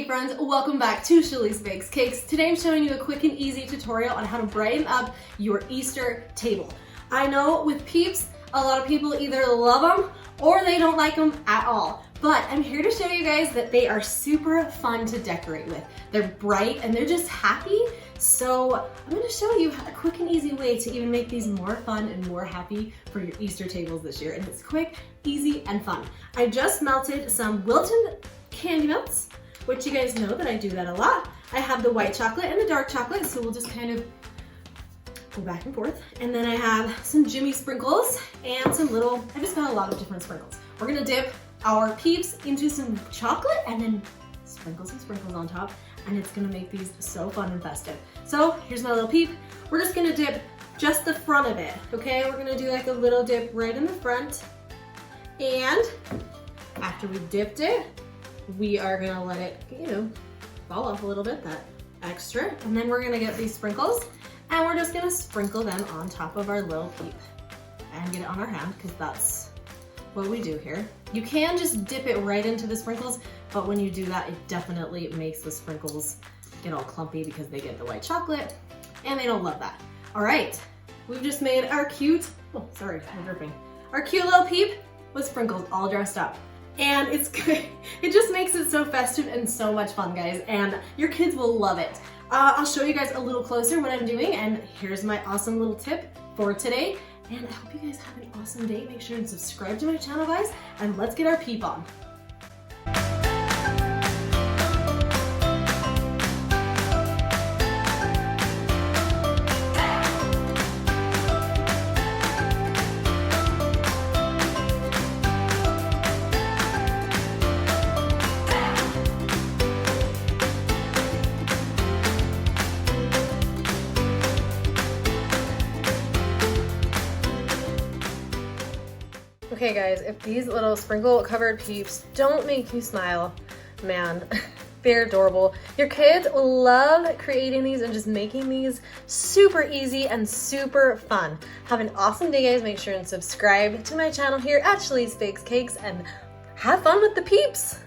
friends, welcome back to CHALEESE Bakes Cakes. Today I'm showing you a quick and easy tutorial on how to brighten up your Easter table. I know with Peeps, a lot of people either love them or they don't like them at all. But I'm here to show you guys that they are super fun to decorate with. They're bright and they're just happy. So I'm gonna show you a quick and easy way to even make these more fun and more happy for your Easter tables this year. And it's quick, easy, and fun. I just melted some Wilton candy melts, which you guys know that I do that a lot. I have the white chocolate and the dark chocolate, so we'll just kind of go back and forth. And then I have some Jimmy sprinkles and some little, I just got a lot of different sprinkles. We're gonna dip our Peeps into some chocolate and then sprinkle some sprinkles on top, and it's gonna make these so fun and festive. So here's my little Peep. We're just gonna dip just the front of it, okay? We're gonna do like a little dip right in the front. And after we dipped it, we are gonna let it, fall off a little bit, that extra. And then we're gonna get these sprinkles and we're just gonna sprinkle them on top of our little Peep and get it on our hand, because that's what we do here. You can just dip it right into the sprinkles, but when you do that, it definitely makes the sprinkles get all clumpy because they get the white chocolate and they don't love that. All right, we've just made our cute, oh, sorry, I'm dripping. Our cute little Peep with sprinkles all dressed up. And it's good. It just makes it so festive and so much fun, guys, and your kids will love it. I'll show you guys a little closer what I'm doing, and here's my awesome little tip for today. And I hope you guys have an awesome day. Make sure and subscribe to my channel, guys, and let's get our Peep on. Okay guys, if these little sprinkle covered Peeps don't make you smile, man, they're adorable. Your kids love creating these and just making these super easy and super fun. Have an awesome day, guys. Make sure and subscribe to my channel here at CHALEESE Bakes Cakes and have fun with the Peeps.